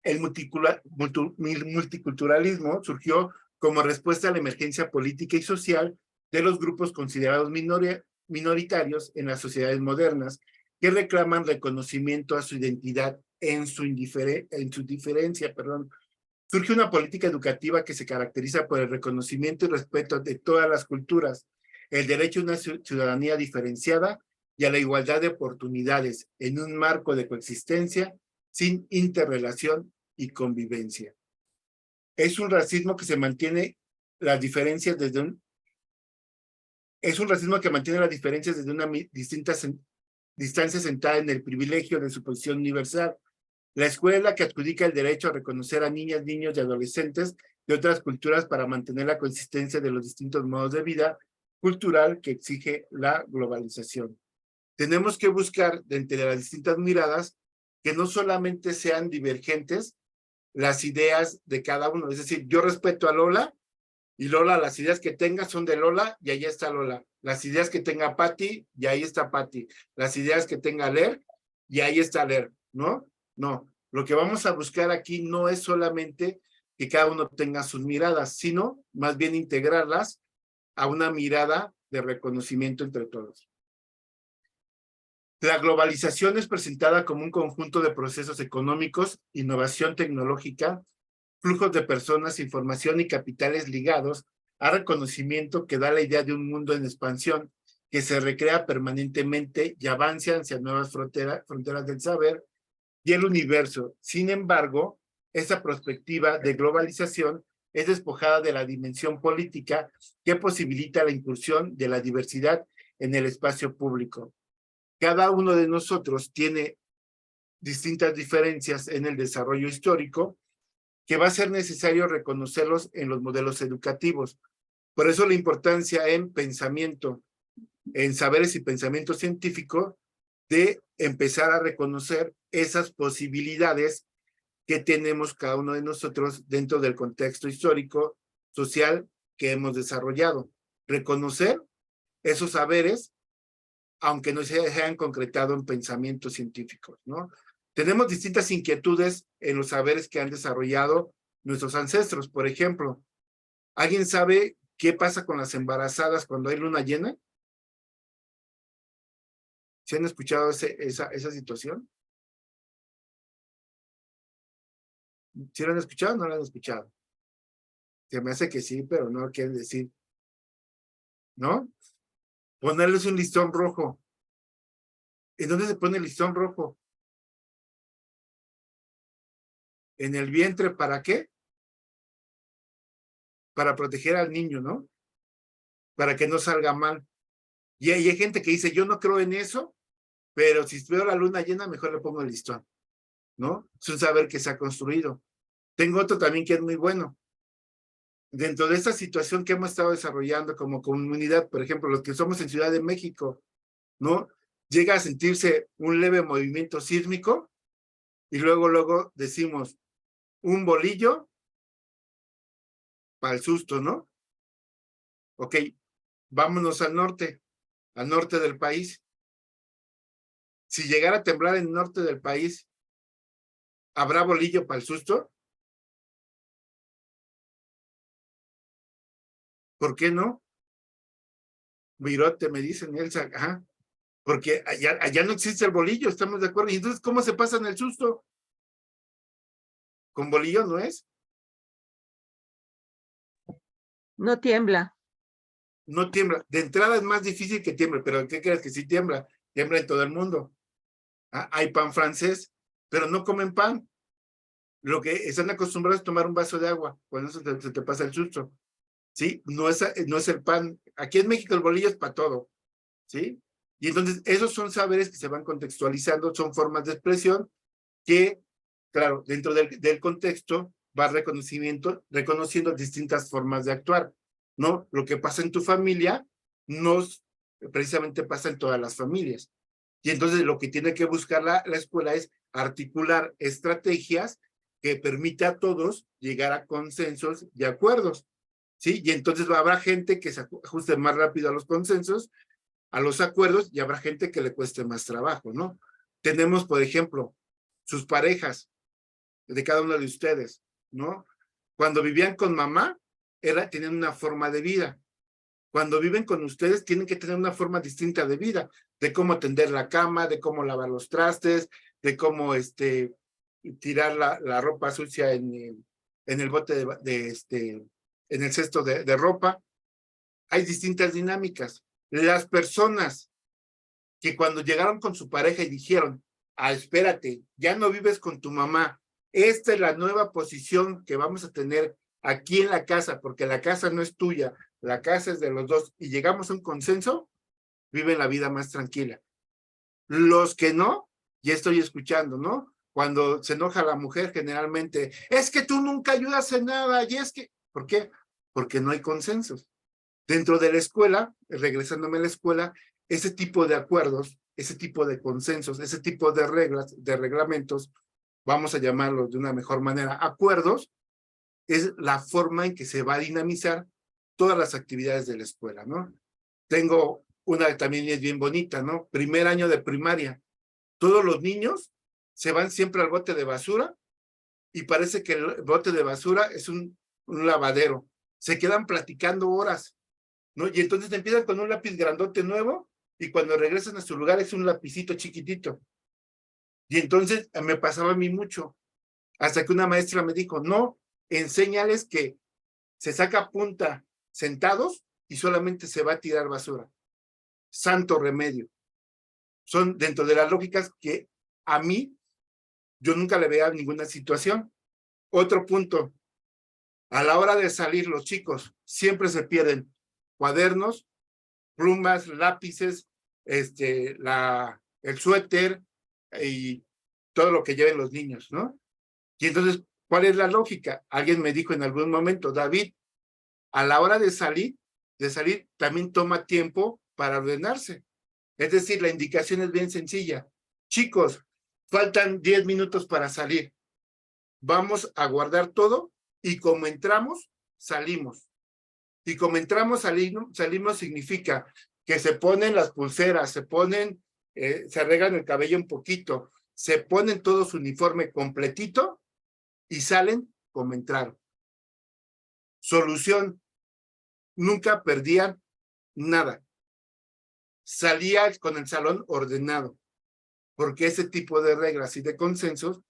Speaker 2: El multiculturalismo surgió como respuesta a la emergencia política y social de los grupos considerados minoritarios en las sociedades modernas, que reclaman reconocimiento a su identidad en su diferencia. Surge una política educativa que se caracteriza por el reconocimiento y respeto de todas las culturas, el derecho a una ciudadanía diferenciada y a la igualdad de oportunidades en un marco de coexistencia sin interrelación y convivencia. Es un racismo que se mantiene las diferencias desde una distancia sentada en el privilegio de su posición universal. La escuela que adjudica el derecho a reconocer a niñas, niños y adolescentes de otras culturas para mantener la consistencia de los distintos modos de vida cultural que exige la globalización. Tenemos que buscar, de entre las distintas miradas, que no solamente sean divergentes las ideas de cada uno. Es decir, yo respeto a Lola, y Lola, las ideas que tenga son de Lola, y ahí está Lola. Las ideas que tenga Patti, y ahí está Patti. Las ideas que tenga Ler, y ahí está Ler, ¿no? No, lo que vamos a buscar aquí no es solamente que cada uno tenga sus miradas, sino más bien integrarlas a una mirada de reconocimiento entre todos. La globalización es presentada como un conjunto de procesos económicos, innovación tecnológica, flujos de personas, información y capitales ligados a reconocimiento que da la idea de un mundo en expansión que se recrea permanentemente y avanza hacia nuevas fronteras del saber y el universo. Sin embargo, esta perspectiva de globalización es despojada de la dimensión política que posibilita la incursión de la diversidad en el espacio público. Cada uno de nosotros tiene distintas diferencias en el desarrollo histórico que va a ser necesario reconocerlos en los modelos educativos. Por eso la importancia en pensamiento, en saberes y pensamiento científico, de empezar a reconocer esas posibilidades que tenemos cada uno de nosotros dentro del contexto histórico, social que hemos desarrollado. Reconocer esos saberes, aunque no se hayan concretado en pensamientos científicos, ¿no? Tenemos distintas inquietudes en los saberes que han desarrollado nuestros ancestros. Por ejemplo, ¿alguien sabe qué pasa con las embarazadas cuando hay luna llena? ¿Se han escuchado esa situación? ¿Sí lo han escuchado o no lo han escuchado? Se me hace que sí, pero no quieren decir. ¿No? Ponerles un listón rojo. ¿En dónde se pone el listón rojo? En el vientre, ¿para qué? Para proteger al niño, ¿no? Para que no salga mal. Y hay gente que dice, yo no creo en eso, pero si veo la luna llena, mejor le pongo el listón, ¿no? Es un saber que se ha construido. Tengo otro también que es muy bueno. Dentro de esta situación que hemos estado desarrollando como comunidad, por ejemplo, los que somos en Ciudad de México, ¿no? Llega a sentirse un leve movimiento sísmico y luego decimos, un bolillo para el susto, ¿no? Ok, vámonos al norte del país. Si llegara a temblar en el norte del país, ¿habrá bolillo para el susto? ¿Por qué no? Virote, me dicen, Elsa, ajá. Porque allá no existe el bolillo, estamos de acuerdo. Y entonces, ¿cómo se pasan el susto? ¿Con bolillo no es?
Speaker 6: No tiembla.
Speaker 2: No tiembla. De entrada es más difícil que tiemble, pero ¿qué crees que sí tiembla? Tiembla en todo el mundo. Ah, hay pan francés, pero no comen pan. Lo que están acostumbrados es tomar un vaso de agua, cuando eso se te pasa el susto. ¿Sí? No es el pan. Aquí en México el bolillo es para todo. ¿Sí? Y entonces esos son saberes que se van contextualizando, son formas de expresión que, claro, dentro del contexto vas reconociendo distintas formas de actuar, ¿no? Lo que pasa en tu familia no precisamente pasa en todas las familias. Y entonces lo que tiene que buscar la escuela es articular estrategias que permita a todos llegar a consensos y acuerdos, ¿sí? Y entonces habrá gente que se ajuste más rápido a los consensos, a los acuerdos, y habrá gente que le cueste más trabajo, ¿no? Tenemos, por ejemplo, sus parejas, de cada uno de ustedes, ¿no? Cuando vivían con mamá, tenían una forma de vida. Cuando viven con ustedes, tienen que tener una forma distinta de vida, de cómo tender la cama, de cómo lavar los trastes, de cómo tirar la ropa sucia en el bote en el cesto de ropa. Hay distintas dinámicas. Las personas que cuando llegaron con su pareja y dijeron, espérate, ya no vives con tu mamá, esta es la nueva posición que vamos a tener aquí en la casa, porque la casa no es tuya, la casa es de los dos, y llegamos a un consenso, viven la vida más tranquila. Los que no, ya estoy escuchando, ¿no? Cuando se enoja la mujer, generalmente, es que tú nunca ayudas en nada, y es que, ¿por qué? Porque no hay consensos. Dentro de la escuela, regresándome a la escuela, ese tipo de acuerdos, ese tipo de consensos, ese tipo de reglas, de reglamentos, vamos a llamarlos de una mejor manera, acuerdos, es la forma en que se va a dinamizar todas las actividades de la escuela, ¿no? Tengo una que también es bien bonita, ¿no? Primer año de primaria. Todos los niños se van siempre al bote de basura y parece que el bote de basura es un lavadero. Se quedan platicando horas, ¿no? Y entonces empiezan con un lápiz grandote nuevo y cuando regresan a su lugar es un lapicito chiquitito. Y entonces me pasaba a mí mucho, hasta que una maestra me dijo, no, enséñales que se saca punta sentados y solamente se va a tirar basura. Santo remedio. Son dentro de las lógicas que a mí, yo nunca le veía ninguna situación. Otro punto, a la hora de salir los chicos siempre se pierden cuadernos, plumas, lápices, el suéter y todo lo que lleven los niños, ¿no? Y entonces, ¿cuál es la lógica? Alguien me dijo en algún momento, David, a la hora de salir también toma tiempo para ordenarse. Es decir, la indicación es bien sencilla. Chicos, faltan 10 minutos para salir. Vamos a guardar todo y como entramos, salimos. Y como entramos, salimos significa que se ponen las pulseras, se arreglan el cabello un poquito, se ponen todo su uniforme completito y salen como entraron. Solución, nunca perdían nada. Salía con el salón ordenado, porque ese tipo de reglas y de consensos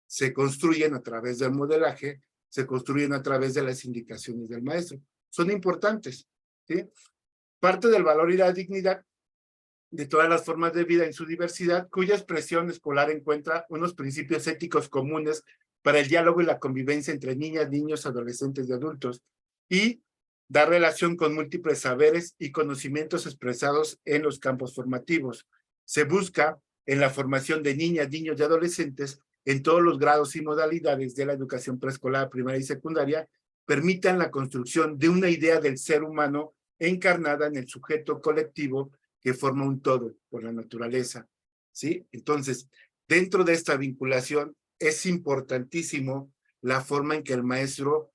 Speaker 2: se construyen a través del modelaje, se construyen a través de las indicaciones del maestro. Son importantes, ¿sí? Parte del valor y la dignidad de todas las formas de vida en su diversidad, cuya expresión escolar encuentra unos principios éticos comunes para el diálogo y la convivencia entre niñas, niños, adolescentes y adultos, y da relación con múltiples saberes y conocimientos expresados en los campos formativos. Se busca en la formación de niñas, niños y adolescentes en todos los grados y modalidades de la educación preescolar, primaria y secundaria, permitan la construcción de una idea del ser humano encarnada en el sujeto colectivo que forma un todo por la naturaleza, ¿sí? Entonces, dentro de esta vinculación es importantísimo la forma en que el maestro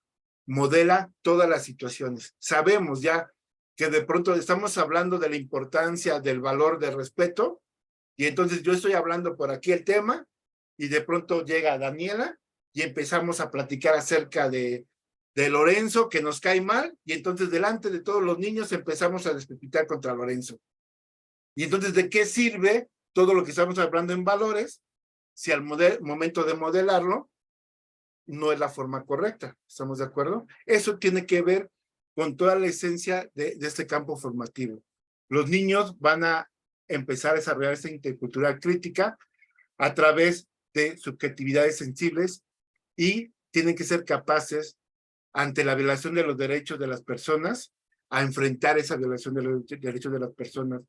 Speaker 2: modela todas las situaciones. Sabemos ya que de pronto estamos hablando de la importancia del valor del respeto y entonces yo estoy hablando por aquí el tema y de pronto llega Daniela y empezamos a platicar acerca de Lorenzo que nos cae mal y entonces delante de todos los niños empezamos a despepitar contra Lorenzo. Y entonces, ¿de qué sirve todo lo que estamos hablando en valores si al momento de modelarlo no es la forma correcta? ¿Estamos de acuerdo? Eso tiene que ver con toda la esencia de este campo formativo. Los niños van a empezar a desarrollar esta intercultural crítica a través de subjetividades sensibles y tienen que ser capaces, ante la violación de los derechos de las personas, a enfrentar esa violación de los derechos de las personas,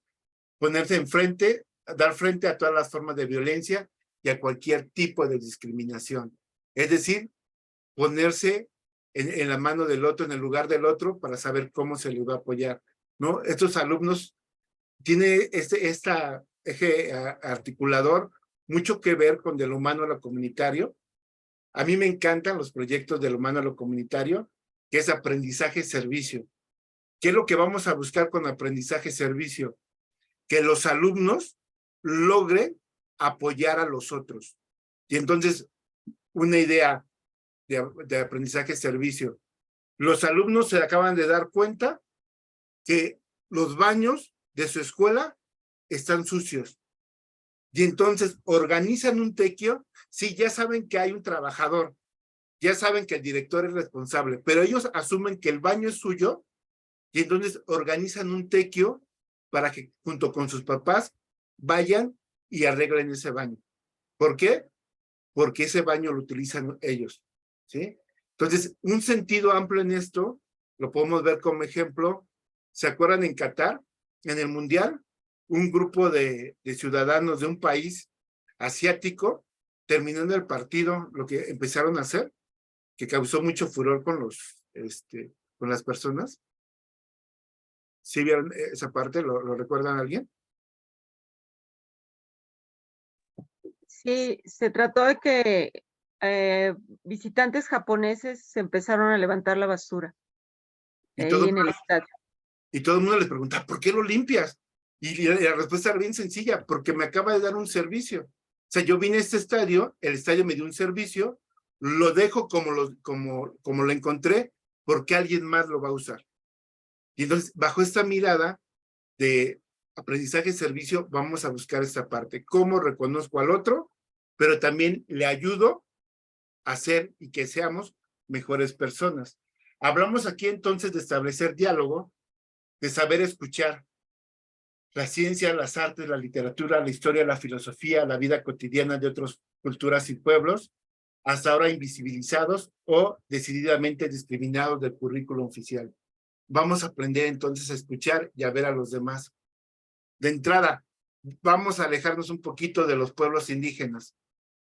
Speaker 2: ponerse enfrente, dar frente a todas las formas de violencia y a cualquier tipo de discriminación. Es decir, ponerse en la mano del otro, en el lugar del otro, para saber cómo se le va a apoyar, ¿no? Estos alumnos tienen este eje articulador mucho que ver con del humano a lo comunitario. A mí me encantan los proyectos del humano a lo comunitario, que es aprendizaje-servicio. ¿Qué es lo que vamos a buscar con aprendizaje-servicio? Que los alumnos logren apoyar a los otros. Y entonces, una idea de aprendizaje-servicio. Los alumnos se acaban de dar cuenta que los baños de su escuela están sucios. Y entonces organizan un tequio. Sí, ya saben que hay un trabajador, ya saben que el director es responsable, pero ellos asumen que el baño es suyo y entonces organizan un tequio para que junto con sus papás vayan y arreglen ese baño. ¿Por qué? Porque ese baño lo utilizan ellos, ¿sí? Entonces, un sentido amplio en esto, lo podemos ver como ejemplo. ¿Se acuerdan en Qatar, en el Mundial? Un grupo de ciudadanos de un país asiático, terminando el partido, lo que empezaron a hacer, que causó mucho furor con las personas. ¿Sí vieron esa parte? ¿Lo recuerdan alguien?
Speaker 6: Sí, se trató de que visitantes japoneses se empezaron a levantar la basura
Speaker 2: Y
Speaker 6: ahí
Speaker 2: todo,
Speaker 6: en el estadio.
Speaker 2: y todo el mundo les pregunta, ¿por qué lo limpias? Y la respuesta era bien sencilla, porque me acaba de dar un servicio. O sea, yo vine a este estadio, el estadio me dio un servicio, lo dejo como lo encontré, porque alguien más lo va a usar. Y entonces, bajo esta mirada de aprendizaje-servicio, vamos a buscar esta parte. ¿Cómo reconozco al otro? Pero también le ayudo a ser y que seamos mejores personas. Hablamos aquí entonces de establecer diálogo, de saber escuchar. La ciencia, las artes, la literatura, la historia, la filosofía, la vida cotidiana de otras culturas y pueblos, hasta ahora invisibilizados o decididamente discriminados del currículum oficial. Vamos a aprender entonces a escuchar y a ver a los demás. De entrada, vamos a alejarnos un poquito de los pueblos indígenas.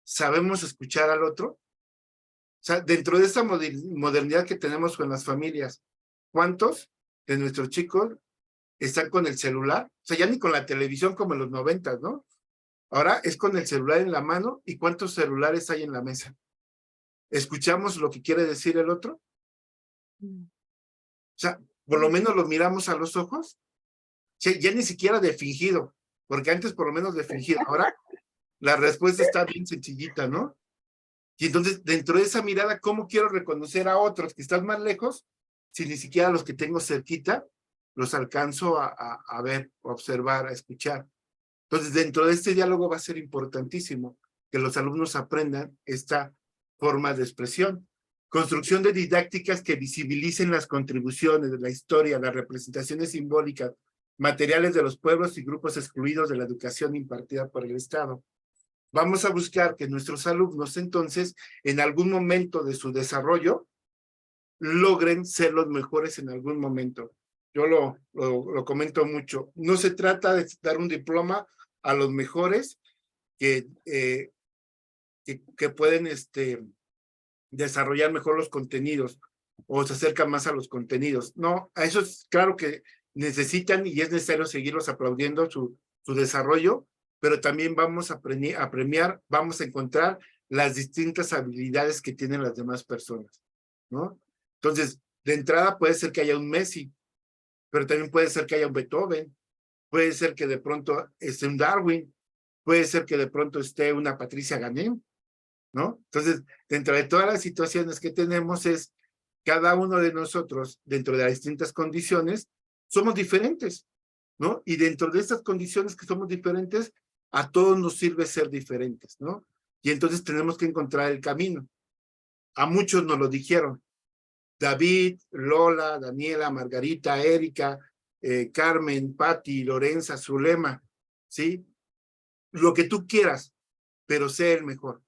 Speaker 2: ¿Sabemos escuchar al otro? O sea, dentro de esta modernidad que tenemos con las familias, ¿cuántos de nuestros chicos están con el celular? O sea, ya ni con la televisión como en los 90, ¿no? Ahora es con el celular en la mano. ¿Y cuántos celulares hay en la mesa? ¿Escuchamos lo que quiere decir el otro? O sea, por lo menos lo miramos a los ojos. Sí, ya ni siquiera de fingido, porque antes por lo menos de fingido. Ahora la respuesta está bien sencillita, ¿no? Y entonces, dentro de esa mirada, ¿cómo quiero reconocer a otros que están más lejos si ni siquiera los que tengo cerquita los alcanzo a ver, a observar, a escuchar? Entonces, dentro de este diálogo va a ser importantísimo que los alumnos aprendan esta forma de expresión. Construcción de didácticas que visibilicen las contribuciones de la historia, las representaciones simbólicas, materiales de los pueblos y grupos excluidos de la educación impartida por el Estado. Vamos a buscar que nuestros alumnos, entonces, en algún momento de su desarrollo, logren ser los mejores en algún momento. Yo lo comento mucho. No se trata de dar un diploma a los mejores que pueden desarrollar mejor los contenidos o se acercan más a los contenidos. No, a eso es claro que necesitan y es necesario seguirlos aplaudiendo su desarrollo, pero también vamos a premiar, vamos a encontrar las distintas habilidades que tienen las demás personas, ¿no? Entonces, de entrada puede ser que haya un Messi, pero también puede ser que haya un Beethoven, puede ser que de pronto esté un Darwin, puede ser que de pronto esté una Patricia Ganem, ¿no? Entonces, dentro de todas las situaciones que tenemos es cada uno de nosotros, dentro de las distintas condiciones, somos diferentes, ¿no? Y dentro de estas condiciones que somos diferentes, a todos nos sirve ser diferentes, ¿no? Y entonces tenemos que encontrar el camino. A muchos nos lo dijeron. David, Lola, Daniela, Margarita, Erika, Carmen, Patti, Lorenza, Zulema, ¿sí? Lo que tú quieras, pero sé el mejor,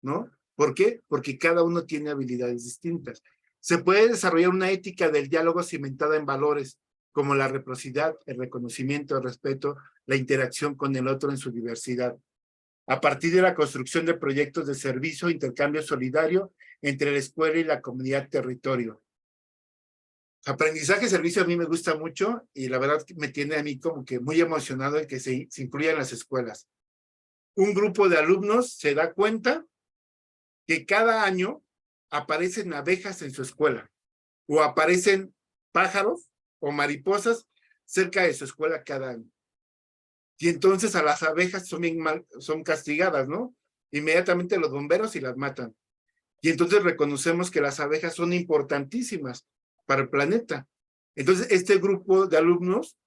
Speaker 2: ¿no? ¿Por qué? Porque cada uno tiene habilidades distintas. Se puede desarrollar una ética del diálogo cimentada en valores como la reciprocidad, el reconocimiento, el respeto, la interacción con el otro en su diversidad. A partir de la construcción de proyectos de servicio, intercambio solidario entre la escuela y la comunidad territorio. Aprendizaje, servicio a mí me gusta mucho y la verdad me tiene a mí como que muy emocionado en que se incluya en las escuelas. Un grupo de alumnos se da cuenta que cada año aparecen abejas en su escuela o aparecen pájaros o mariposas cerca de su escuela cada año. Y entonces a las abejas son castigadas, ¿no? inmediatamente los bomberos y las matan. Y entonces reconocemos que las abejas son importantísimas para el planeta. Entonces, este grupo de alumnos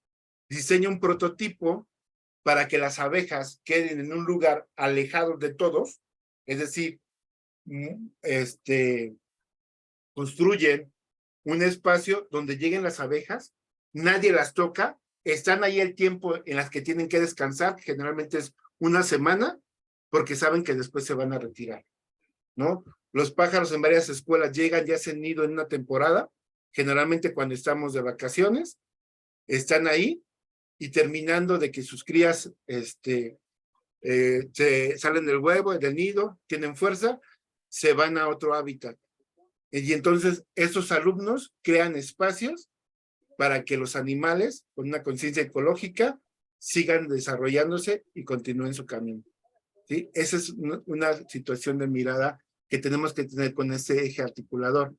Speaker 2: diseña un prototipo para que las abejas queden en un lugar alejado de todos, es decir, construyen un espacio donde lleguen las abejas, nadie las toca, están ahí el tiempo en las que tienen que descansar, que generalmente es una semana, porque saben que después se van a retirar, ¿no? Los pájaros en varias escuelas llegan, ya hacen nido en una temporada, generalmente cuando estamos de vacaciones, están ahí y terminando de que sus crías se salen del huevo, del nido, tienen fuerza, se van a otro hábitat. Y entonces esos alumnos crean espacios para que los animales con una conciencia ecológica sigan desarrollándose y continúen su camino. ¿Sí? Esa es una situación de mirada que tenemos que tener con este eje articulador.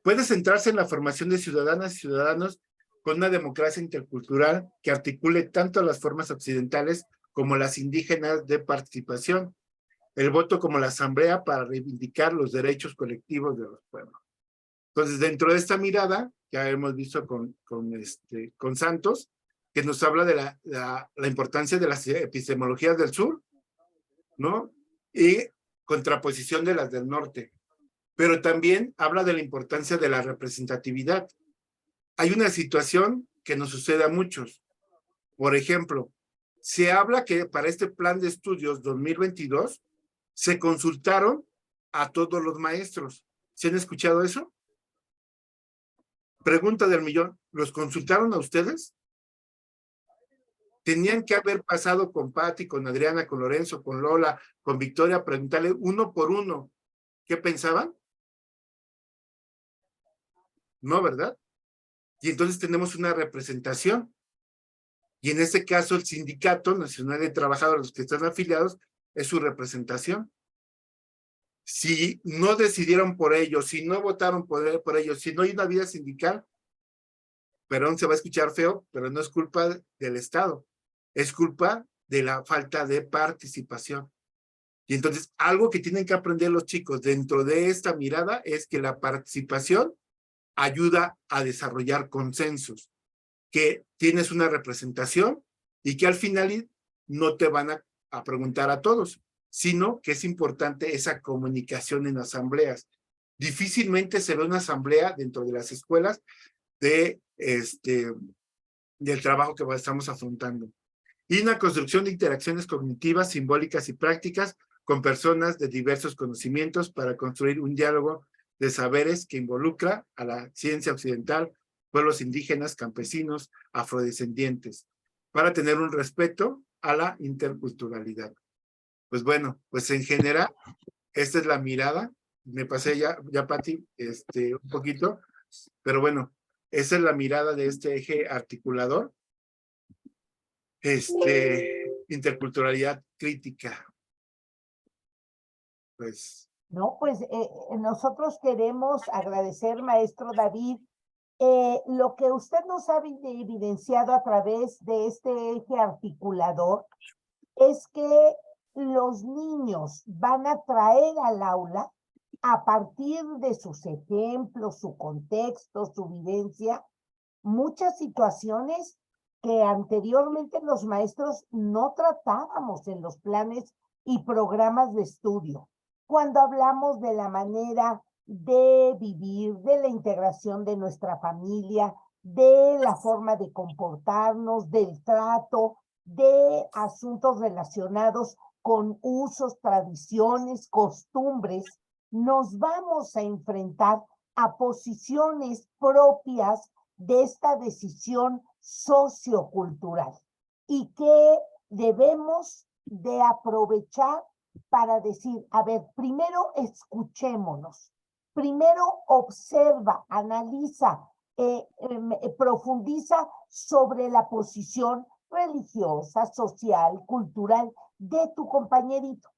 Speaker 2: Puede centrarse en la formación de ciudadanas y ciudadanos con una democracia intercultural que articule tanto las formas occidentales como las indígenas de participación, el voto como la asamblea para reivindicar los derechos colectivos de los pueblos. Entonces, dentro de esta mirada, ya hemos visto con Santos, que nos habla de la importancia de las epistemologías del sur, ¿no? Y contraposición de las del norte. Pero también habla de la importancia de la representatividad. Hay una situación que nos sucede a muchos. Por ejemplo, se habla que para este plan de estudios 2022 se consultaron a todos los maestros. ¿Se han escuchado eso? Pregunta del millón, ¿los consultaron a ustedes? Tenían que haber pasado con Patti, con Adriana, con Lorenzo, con Lola, con Victoria, preguntarle uno por uno qué pensaban. No, ¿verdad? Y entonces tenemos una representación. Y en este caso, el Sindicato Nacional de Trabajadores, los que están afiliados, es su representación. Si no decidieron por ellos, si no votaron por ellos, si no hay una vida sindical, perdón, se va a escuchar feo, pero no es culpa del Estado, es culpa de la falta de participación. Y entonces, algo que tienen que aprender los chicos dentro de esta mirada es que la participación ayuda a desarrollar consensos, que tienes una representación y que al final no te van a preguntar a todos, sino que es importante esa comunicación en asambleas. Difícilmente se ve una asamblea dentro de las escuelas del trabajo que estamos afrontando. Y una construcción de interacciones cognitivas, simbólicas y prácticas con personas de diversos conocimientos para construir un diálogo de saberes que involucra a la ciencia occidental, pueblos indígenas, campesinos, afrodescendientes, para tener un respeto a la interculturalidad. Pues bueno, pues en general, esta es la mirada. Me pasé ya Patti, un poquito, pero bueno, esa es la mirada de este eje articulador. Interculturalidad crítica. Pues.
Speaker 1: No, pues nosotros queremos agradecer, maestro David, lo que usted nos ha evidenciado a través de este eje articulador es que los niños van a traer al aula, a partir de sus ejemplos, su contexto, su vivencia, muchas situaciones que anteriormente los maestros no tratábamos en los planes y programas de estudio. Cuando hablamos de la manera de vivir, de la integración de nuestra familia, de la forma de comportarnos, del trato, de asuntos relacionados con usos, tradiciones, costumbres, nos vamos a enfrentar a posiciones propias de esta decisión sociocultural y que debemos de aprovechar para decir, a ver, primero escuchémonos, primero observa, analiza, profundiza sobre la posición religiosa, social, cultural de tu compañerito.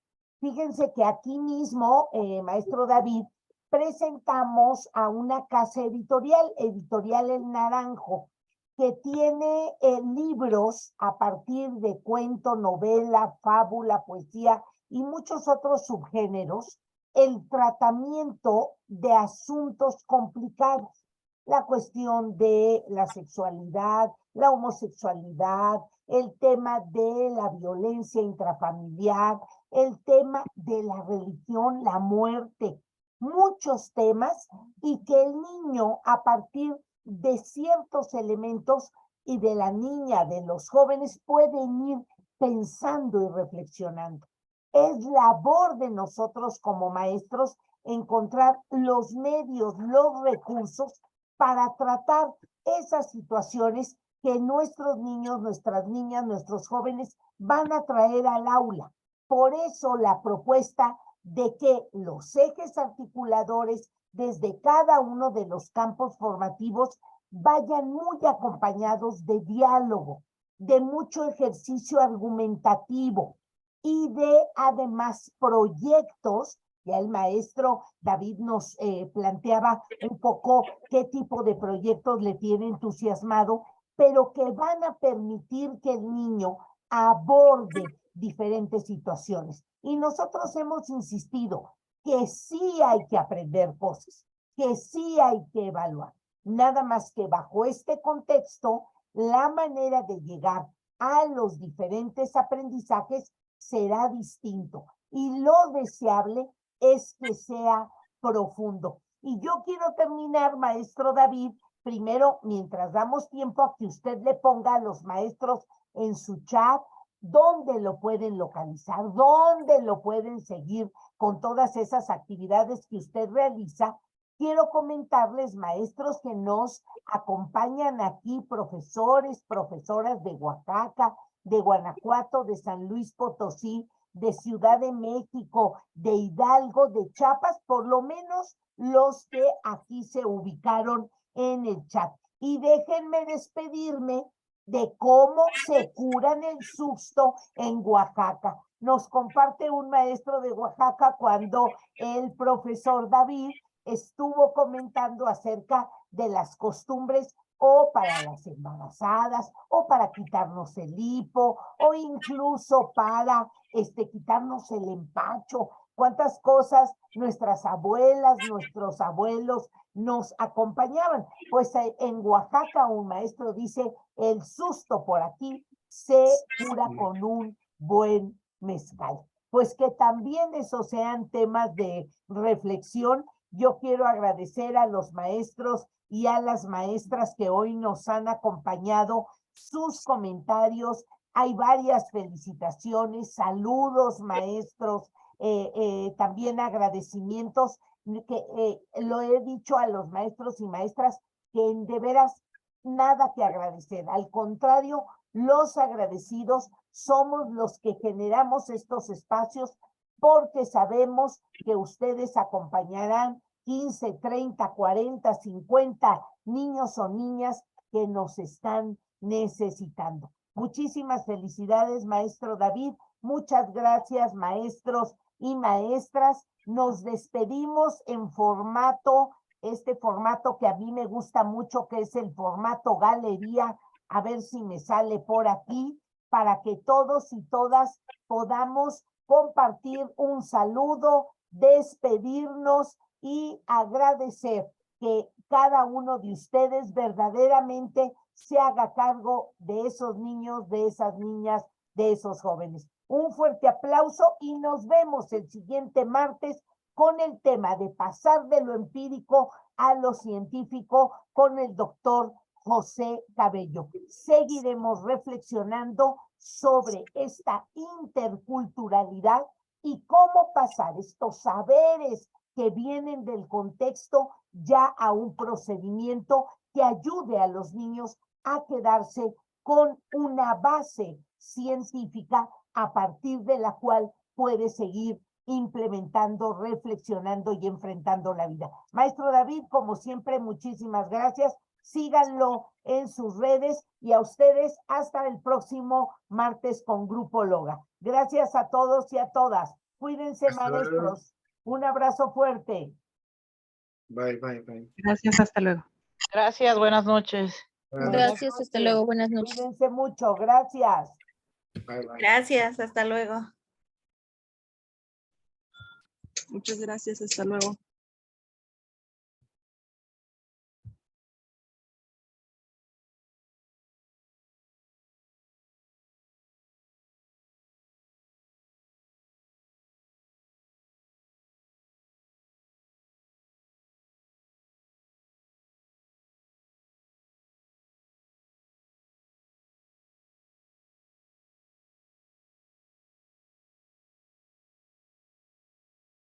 Speaker 1: Fíjense que aquí mismo, maestro David, presentamos a una casa editorial, Editorial El Naranjo, que tiene libros a partir de cuento, novela, fábula, poesía y muchos otros subgéneros el tratamiento de asuntos complicados. La cuestión de la sexualidad, la homosexualidad, el tema de la violencia intrafamiliar, el tema de la religión, la muerte, muchos temas, y que el niño a partir de ciertos elementos y de la niña, de los jóvenes, pueden ir pensando y reflexionando. Es labor de nosotros como maestros encontrar los medios, los recursos para tratar esas situaciones que nuestros niños, nuestras niñas, nuestros jóvenes van a traer al aula. Por eso la propuesta de que los ejes articuladores desde cada uno de los campos formativos vayan muy acompañados de diálogo, de mucho ejercicio argumentativo y de además proyectos. Ya el maestro David nos planteaba un poco qué tipo de proyectos le tiene entusiasmado, pero que van a permitir que el niño aborde diferentes situaciones. Y nosotros hemos insistido que sí hay que aprender cosas, que sí hay que evaluar. Nada más que bajo este contexto, la manera de llegar a los diferentes aprendizajes será distinto. Y lo deseable es que sea profundo. Y yo quiero terminar, maestro David, primero, mientras damos tiempo a que usted le ponga a los maestros en su chat dónde lo pueden localizar, dónde lo pueden seguir con todas esas actividades que usted realiza. Quiero comentarles, maestros, que nos acompañan aquí, profesores, profesoras de Oaxaca, de Guanajuato, de San Luis Potosí, de Ciudad de México, de Hidalgo, de Chiapas, por lo menos los que aquí se ubicaron en el chat. Y déjenme despedirme de cómo se curan el susto en Oaxaca. Nos comparte un maestro de Oaxaca cuando el profesor David estuvo comentando acerca de las costumbres o para las embarazadas, o para quitarnos el hipo, o incluso para quitarnos el empacho. Cuántas cosas nuestras abuelas, nuestros abuelos nos acompañaban. Pues en Oaxaca un maestro dice, el susto por aquí se cura con un buen mezcal. Pues que también esos sean temas de reflexión. Yo quiero agradecer a los maestros y a las maestras que hoy nos han acompañado, sus comentarios. Hay varias felicitaciones, saludos, maestros, también agradecimientos, que lo he dicho a los maestros y maestras, que de veras nada que agradecer. Al contrario, los agradecidos somos los que generamos estos espacios, porque sabemos que ustedes acompañarán 15, 30, 40, 50 niños o niñas que nos están necesitando. Muchísimas felicidades, maestro David. Muchas gracias, maestros y maestras. Nos despedimos en formato, este formato que a mí me gusta mucho, que es el formato galería. A ver si me sale por aquí, para que todos y todas podamos compartir un saludo, despedirnos y agradecer que cada uno de ustedes verdaderamente se haga cargo de esos niños, de esas niñas, de esos jóvenes. Un fuerte aplauso y nos vemos el siguiente martes con el tema de pasar de lo empírico a lo científico con el doctor José Cabello. Seguiremos reflexionando sobre esta interculturalidad y cómo pasar estos saberes que vienen del contexto ya a un procedimiento que ayude a los niños a quedarse con una base científica a partir de la cual puede seguir implementando, reflexionando y enfrentando la vida. Maestro David, como siempre, muchísimas gracias. Síganlo en sus redes y a ustedes hasta el próximo martes con Grupo Loga. Gracias a todos y a todas. Cuídense, maestros. Un abrazo fuerte.
Speaker 2: Bye, bye, bye.
Speaker 6: Gracias, hasta luego.
Speaker 7: Gracias, buenas noches.
Speaker 3: Gracias, hasta luego, buenas noches.
Speaker 1: Cuídense mucho, gracias.
Speaker 2: Bye, bye.
Speaker 8: Gracias, hasta luego. Muchas gracias, hasta luego.